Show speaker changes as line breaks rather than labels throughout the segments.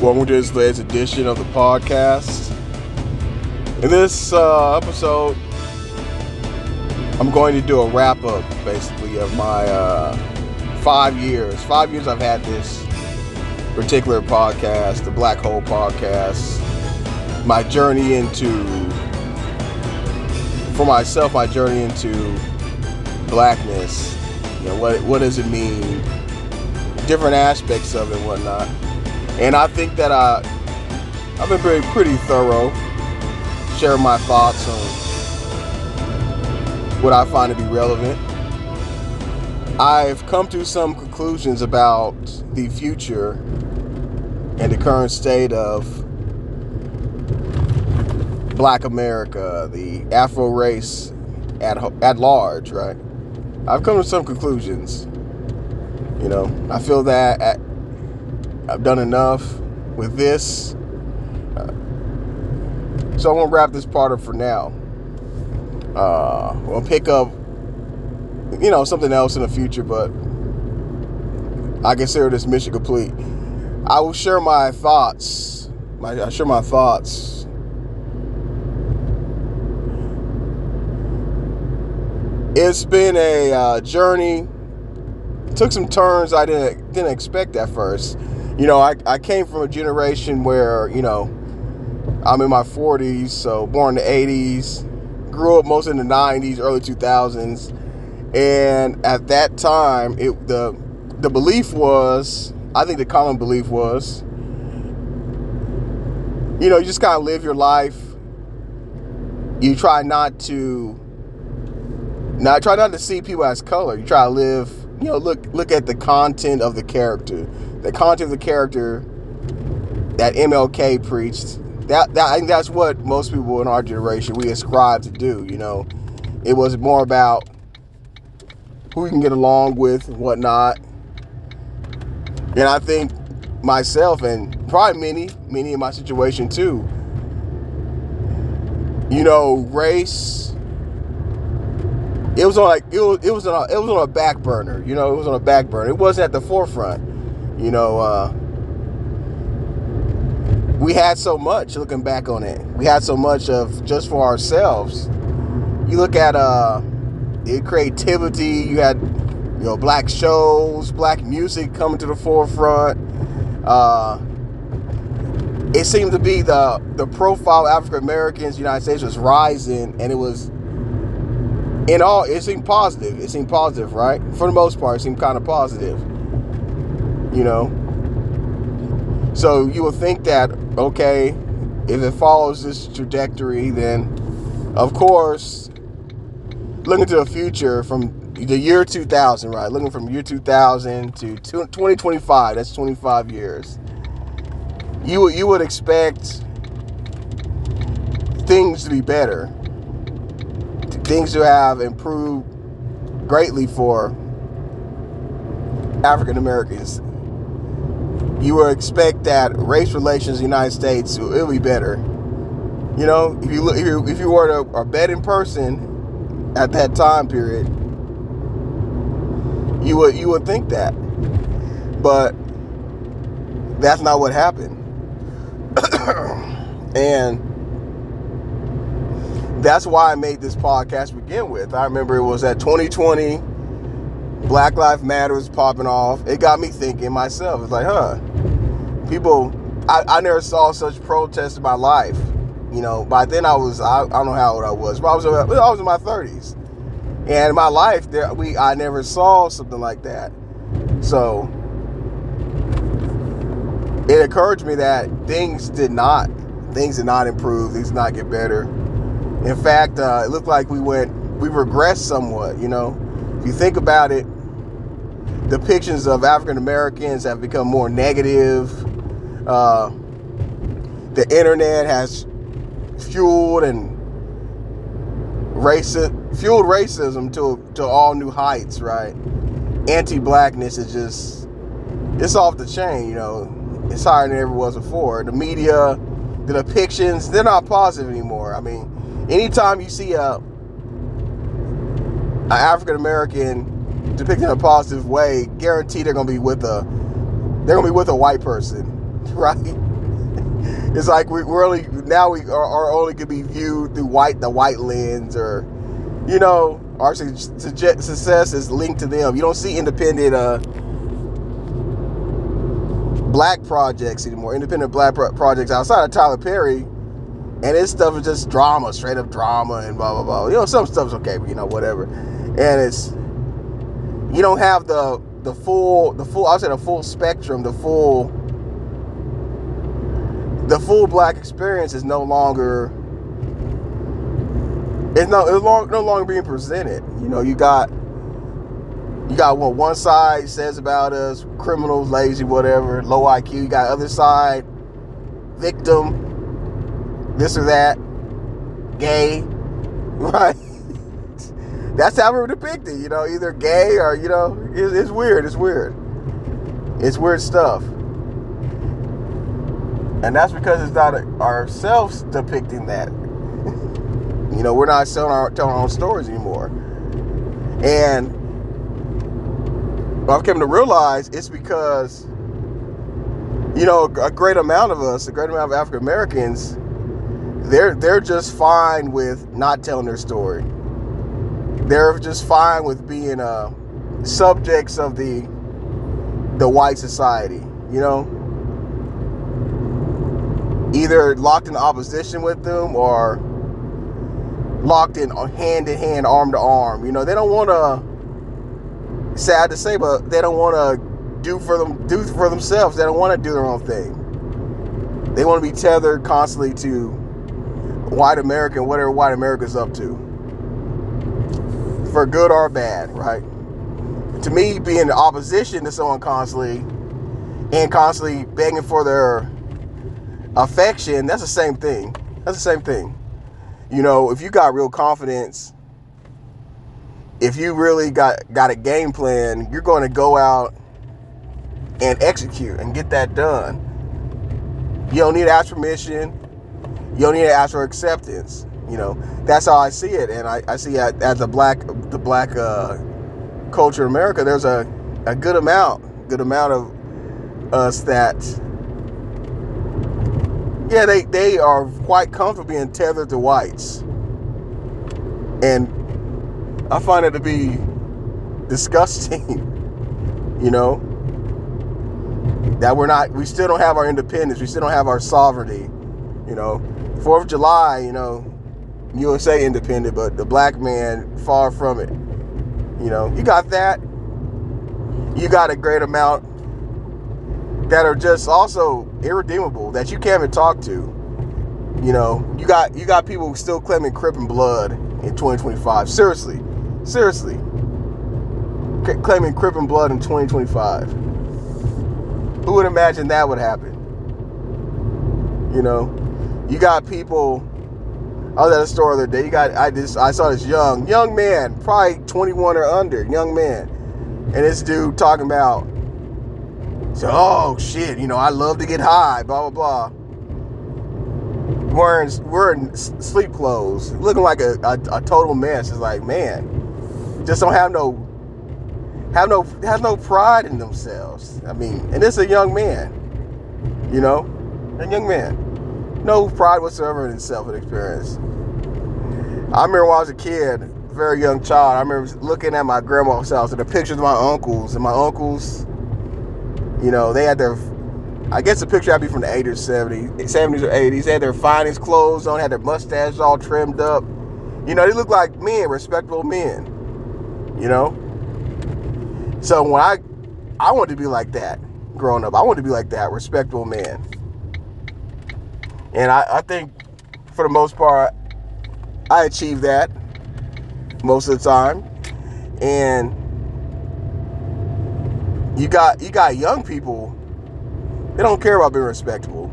Welcome to this latest edition of the podcast. In this episode, I'm going to do a wrap-up, basically, of my 5 years. 5 years I've had this particular podcast, the Black Hole Podcast. My journey into, for myself, my journey into blackness. You know, what does it mean? Different aspects of it and whatnot. And I think that I've been pretty thorough, sharing my thoughts on what I find to be relevant. I've come to some conclusions about the future and the current state of Black America, the Afro race at large, right? I've come to some conclusions. You know, I feel that I've done enough with this. So I'm going to wrap this part up for now. We'll pick up, something else in the future, but I consider this mission complete. I will share my thoughts. It's been a journey. It took some turns I didn't expect at first. I came from a generation where, I'm in my 40s, so born in the 80s, grew up most in the 90s, early 2000s, and at that time, the belief was, I think the common belief was, you just kind of live your life. You try not to see people as color. You try to live, look at the content of the character. The content of the character that MLK preached, I think that's what most people in our generation, we ascribe to do, It was more about who you can get along with and whatnot. And I think myself, and probably many in my situation too, race, it was on a back burner, it was on a back burner. It wasn't at the forefront. We had so much, looking back on it. We had so much of just for ourselves. You look at creativity. You had, black shows, black music coming to the forefront. It seemed to be the profile of African Americans in the United States was rising, and it seemed positive. It seemed positive, right? For the most part, it seemed kind of positive. So you would think that, okay, if it follows this trajectory, then of course, looking to the future from the year 2000, right? Looking from year 2000 to 2025, that's 25 years. You would expect things to be better, things to have improved greatly for African Americans. You would expect that race relations in the United States, it'll be better. If you were a betting person at that time period, you would think that. But that's not what happened. And that's why I made this podcast to begin with. I remember it was at 2020, Black Lives Matter was popping off. It got me thinking myself. It's like, people, I never saw such protests in my life. By then I don't know how old I was, but I was in my 30s. And in my life, I never saw something like that. So it occurred to me that things did not improve. Things did not get better. In fact, it looked like we regressed somewhat. If you think about it, depictions of African Americans have become more negative. The internet has fueled racism to all new heights, right? Anti-blackness is it's off the chain, It's higher than it ever was before. The media, the depictions, they're not positive anymore. I mean, anytime you see an African American depicted in a positive way, guaranteed they're gonna be with a white person, right? It's like we're only now we are only can be viewed through the white lens, or our success is linked to them. You don't see independent black projects anymore. Independent black projects outside of Tyler Perry, and his stuff is just drama, straight up drama, and blah blah blah. Some stuff's okay, but whatever. And it's you don't have the full I'll say the full spectrum, the full black experience is no longer no longer being presented. You got what one side says about us: criminals, lazy, whatever, low IQ. You got other side, victim, this or that, gay, right? That's how we're depicted, either gay or, it's weird. It's weird stuff. And that's because it's not ourselves depicting that. We're not telling our own stories anymore. And I've come to realize it's because, a great amount of African Americans, they're just fine with not telling their story. They're just fine with being subjects of the white society, either locked in opposition with them or locked in hand to hand, arm to arm. They don't want to, sad to say, but they don't want to do for themselves. They don't want to do their own thing. They want to be tethered constantly to white America and whatever white America's up to, for good or bad, right? To me, being in opposition to someone constantly and constantly begging for their affection, that's the same thing. If you got real confidence, if you really got a game plan, you're going to go out and execute and get that done. You don't need to ask permission. You don't need to ask for acceptance. That's how I see it. And I see it as the black culture in America. There's a good amount of us that, yeah, they are quite comfortable being tethered to whites. And I find it to be disgusting, that we still don't have our independence. We still don't have our sovereignty. 4th of July, USA independent, but the black man far from it. You got that. You got a great amount that are just also irredeemable, that you can't even talk to. You got people still claiming Crip and blood in 2025. Seriously, claiming Crip and blood in 2025. Who would imagine that would happen? You got people. I was at a store the other day. I saw this young man, probably 21 or under, young man, and this dude talking about, so, oh shit, I love to get high, blah blah blah. Wearing sleep clothes, looking like a total mess. It's like, man, just don't have no pride in themselves. I mean, and this is a young man, a young man. No pride whatsoever in himself and experience. I remember when I was a kid, very young child, I remember looking at my grandma's house and the pictures of my uncles. And my uncles, they had their, I guess the picture had to be from the 80s or 70s or 80s. They had their finest clothes on, had their mustaches all trimmed up. They looked like men, respectable men. So when I wanted to be like that growing up. I wanted to be like that, respectable man. And I think, for the most part, I achieved that most of the time. And you got young people, they don't care about being respectable.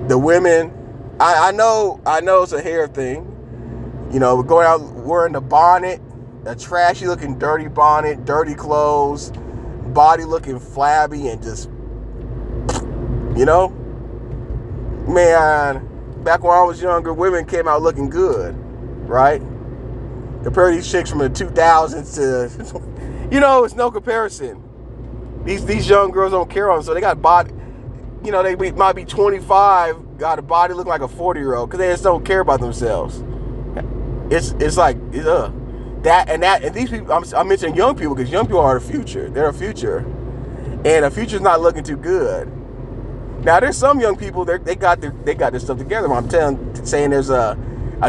The women, I know it's a hair thing. Going out wearing the bonnet, a trashy looking dirty bonnet, dirty clothes, body looking flabby and just, man, back when I was younger, women came out looking good, right? Compare these chicks from the 2000s to, it's no comparison. These young girls don't care on them, so they got might be 25, got a body looking like a 40-year-old because they just don't care about themselves. It's like and these people. I'm mentioning young people because young people are the future. They're the future, and the future's not looking too good. Now there's some young people they got their stuff together. I'm saying there's a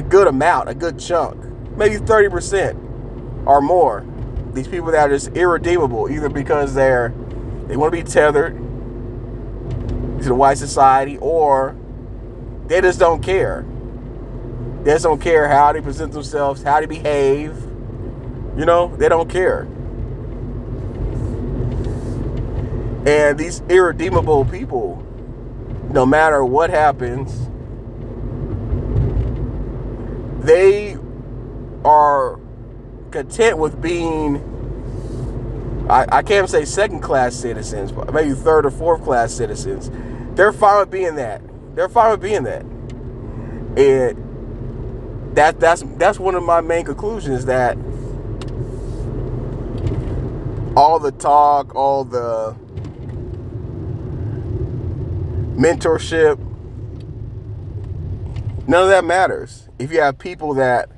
good amount, a good chunk, maybe 30% or more. These people that are just irredeemable, either because they want to be tethered to the white society, or they just don't care. They just don't care how they present themselves, how they behave. They don't care. And these irredeemable people, no matter what happens, they are content with being, I can't say second-class citizens, but maybe third or fourth-class citizens. They're fine with being that. And that's one of my main conclusions, that all the talk, all the mentorship, none of that matters if you have people that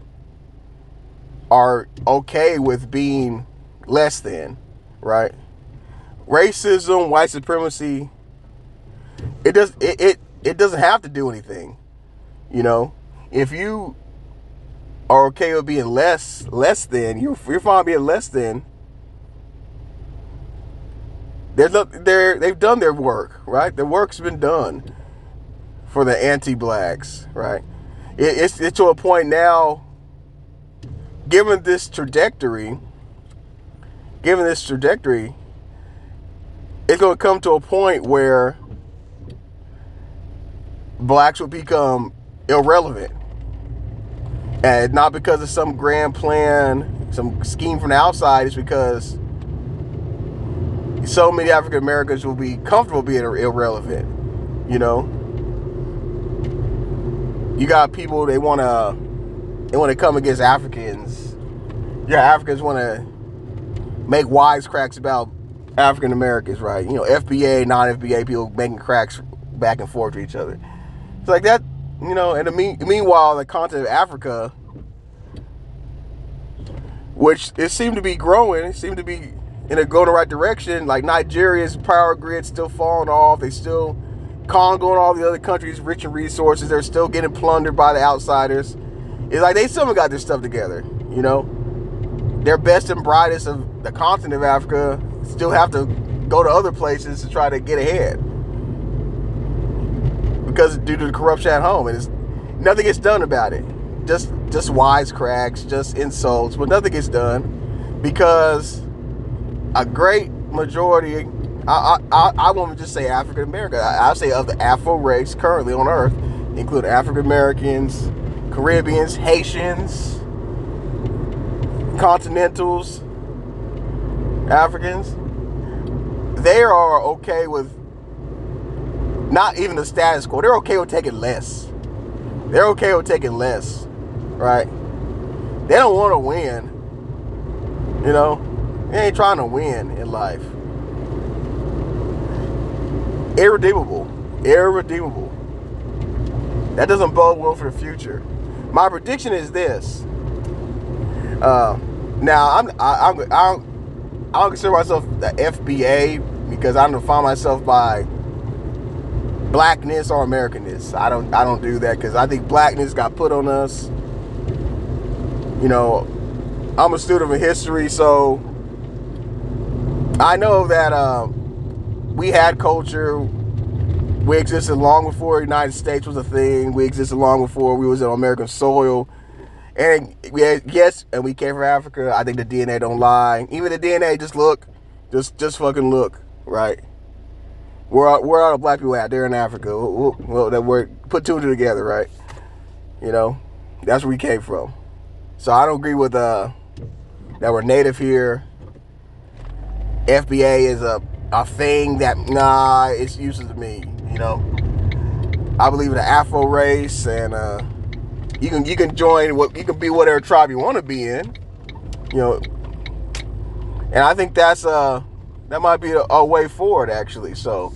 are okay with being less than, right? Racism, white supremacy, it doesn't have to do anything. If you are okay with being less than, you're fine being less than. They've done their work, right? The work's been done for the anti-blacks, right? It's to a point now, given this trajectory, it's going to come to a point where blacks will become irrelevant. And not because of some grand plan, some scheme from the outside. It's because so many African Americans will be comfortable being irrelevant. You got people, they want to come against Africans. Africans want to make wisecracks about African Americans, right? FBA, non-FBA people making cracks back and forth to each other. It's like that, and meanwhile, the continent of Africa, which it seemed to be growing, going the right direction. Like Nigeria's power grid's still falling off. They still, Congo and all the other countries rich in resources, they're still getting plundered by the outsiders. It's like they still haven't got their stuff together. Their best and brightest of the continent of Africa still have to go to other places to try to get ahead, because due to the corruption at home, and nothing gets done about it. Just wisecracks, just insults, but nothing gets done because a great majority, I won't just say African American, I'll say of the Afro race currently on Earth, including African Americans, Caribbeans, Haitians, Continentals, Africans, they are okay with not even the status quo. They're okay with taking less. Right? They don't want to win. They ain't trying to win in life. Irredeemable. That doesn't bode well for the future. My prediction is this. Now I don't consider myself the FBA because I don't define myself by blackness or Americanness. I don't do that because I think blackness got put on us. I'm a student of history, so I know that we had culture. We existed long before the United States was a thing. We existed long before we was on American soil. And and we came from Africa. I think the DNA don't lie. Even the DNA, just fucking look, right? Where are the black people at? They're in Africa. Well, that we're put two and two together, right? That's where we came from. So I don't agree with that we're native here. FBA is a thing that it's useless to me. I believe in the Afro race, and you can join you can be whatever tribe you want to be in. And I think that might be a way forward, actually. So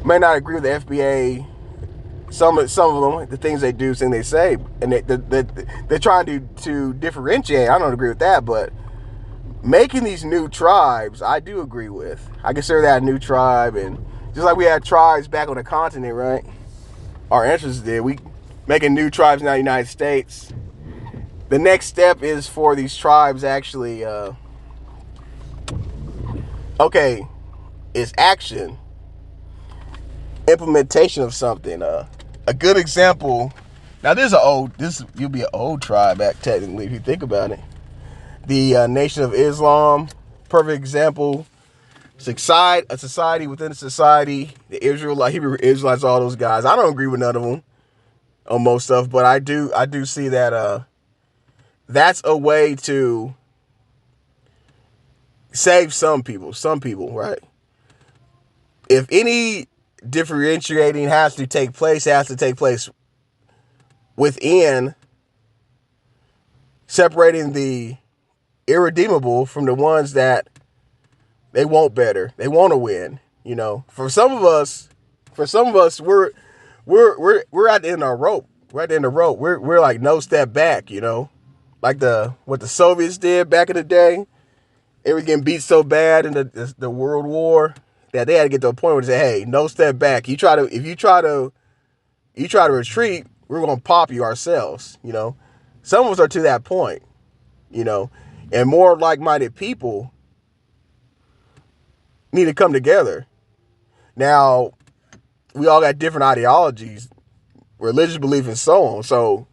may not agree with the FBA, some of them, the things they do, things they say, and they're trying to differentiate. I don't agree with that, but making these new tribes, I do agree with. I consider that a new tribe, and just like we had tribes back on the continent, right? Our ancestors did. We making new tribes now in the United States. The next step is for these tribes actually, okay, is action, implementation of something. A good example. Now you'll be an old tribe act technically if you think about it. The Nation of Islam, perfect example. A society within a society. The Hebrew Israelites, all those guys. I don't agree with none of them on most stuff, but I do see that that's a way to save some people, right? If any differentiating has to take place, it has to take place within separating the irredeemable from the ones that they want better. They want to win. You know, for some of us, we're at the end of our rope. We're at the end of the rope. We're like no step back. You know, like what the Soviets did back in the day. They were getting beat so bad in the World War that they had to get to a point where they say, "Hey, no step back. If you try to retreat, we're gonna pop you ourselves." You know, some of us are to that point. You know, and more like-minded people need to come together. Now, we all got different ideologies, religious belief, and so on. So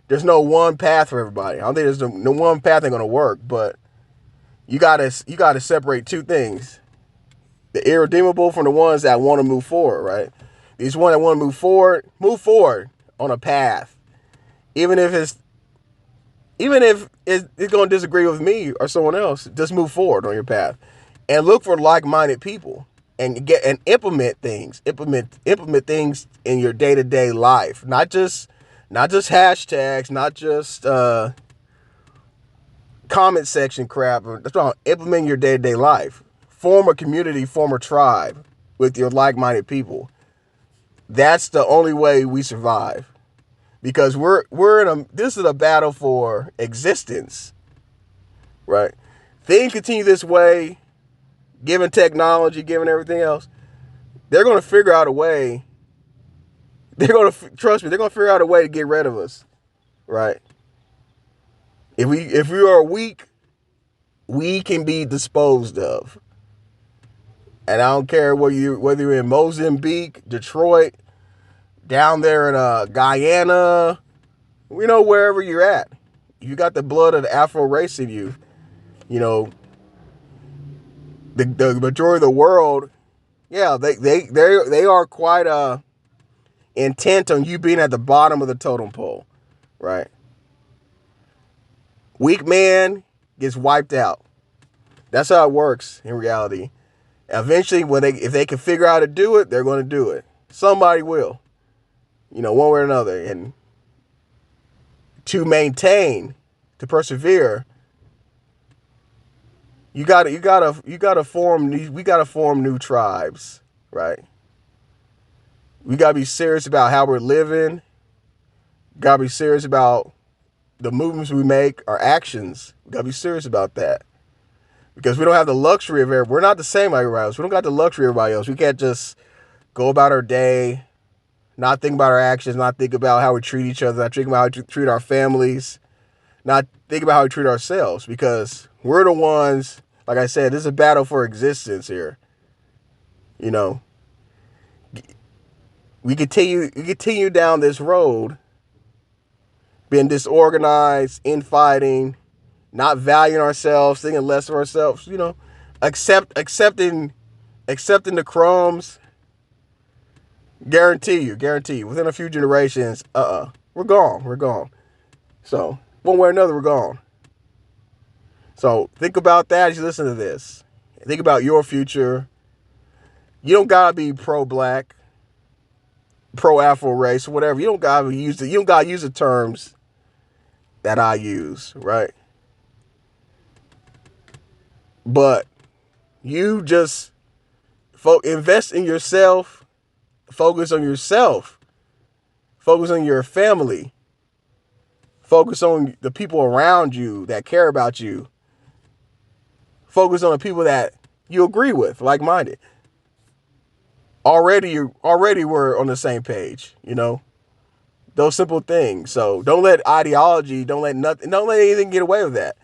there's no one path for everybody. I don't think there's no one path that's gonna work, but you gotta separate two things: the irredeemable from the ones that want to move forward. Right? These ones that want to move forward on a path, even if it's going to disagree with me or someone else. Just move forward on your path, and look for like-minded people, and implement things. Implement things in your day-to-day life. Not just hashtags. Not just comment section crap. That's all. Implement your day-to-day life. Form a community, form a tribe with your like-minded people. That's the only way we survive. Because this is a battle for existence. Right? Things continue this way, given technology, given everything else, they're going to figure out a way. Trust me, they're going to figure out a way to get rid of us. Right? If we are weak, we can be disposed of. And I don't care whether you're in Mozambique, Detroit, down there in Guyana, wherever you're at. You got the blood of the Afro race in you. You know, the majority of the world, yeah, they are quite intent on you being at the bottom of the totem pole, right? Weak man gets wiped out. That's how it works in reality. Eventually, if they can figure out how to do it, they're going to do it. Somebody will, one way or another. And to persevere, we gotta form new tribes, right? We gotta be serious about how we're living. Gotta be serious about the movements we make, our actions. We gotta be serious about that. Because we don't have the luxury of everybody. We're not the same like everybody else. We don't got the luxury of everybody else. We can't just go about our day, not think about our actions, not think about how we treat each other, not think about how we treat our families, not think about how we treat ourselves. Because we're the ones, like I said, this is a battle for existence here. We continue down this road, being disorganized, infighting, not valuing ourselves, thinking less of ourselves, accepting the crumbs. Guarantee you, within a few generations, we're gone. So, one way or another, we're gone. So, think about that as you listen to this. Think about your future. You don't gotta be pro-black, pro-Afro race, whatever. You don't gotta use the terms that I use, right? But you just invest in yourself, Focus on yourself. Focus on your family. Focus on the people around you that care about you. Focus on the people that you agree with, like-minded. Already we're on the same page, those simple things. So don't let ideology, don't let anything get away with that,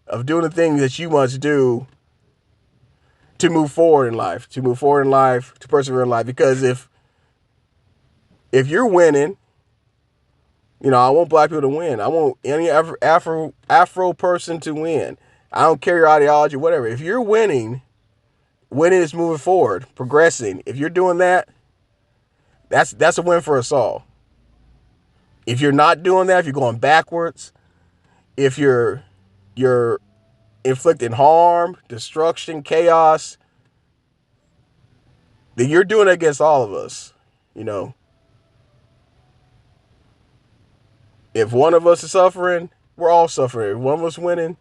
of doing the things that you must do to move forward in life, to persevere in life. Because if you're winning, I want black people to win. I want any Afro person to win. I don't care your ideology, whatever. If you're winning is moving forward, progressing. If you're doing that, that's a win for us all. If you're not doing that, if you're going backwards, if you're inflicting harm, destruction, chaos, then you're doing it against all of us. If one of us is suffering, we're all suffering. If one of us winning,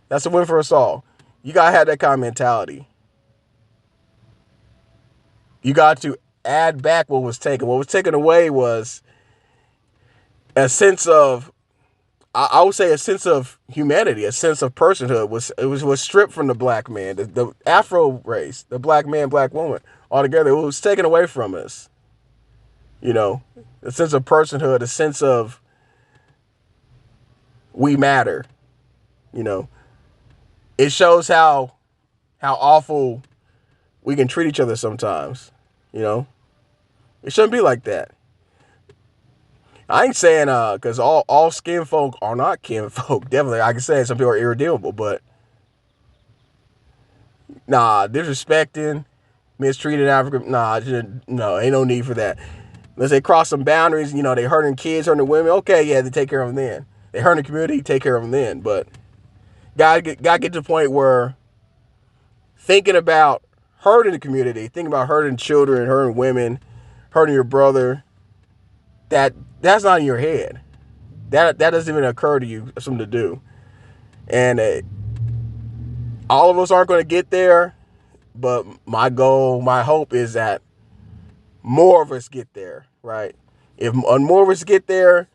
that's a win for us all. You got to have that kind of mentality. You got to add back what was taken. What was taken away was a sense of, I would say, a sense of humanity, a sense of personhood. Was stripped from the black man, the Afro race, the black man, black woman, altogether. It was taken away from us. A sense of personhood, a sense of we matter. It shows how awful we can treat each other sometimes. It shouldn't be like that. I ain't saying because all skin folk are not kin folk. Definitely, I can say some people are irredeemable, but disrespecting, mistreating African, no, ain't no need for that. Unless they cross some boundaries, they hurting kids, hurting women. Okay, yeah, they take care of them then. They hurting the community, take care of them then. But gotta get to the point where thinking about hurting the community, thinking about hurting children, hurting women, hurting your brother, that's not in your head. That doesn't even occur to you, something to do. And all of us aren't going to get there, but my goal, my hope is that more of us get there, right? If more of us get there,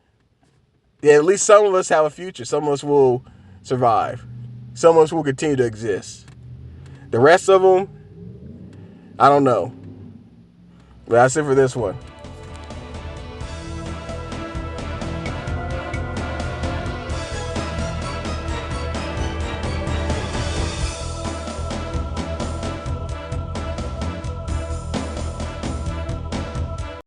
then at least some of us have a future. Some of us will survive. Some of us will continue to exist. The rest of them, I don't know. But that's it for this one.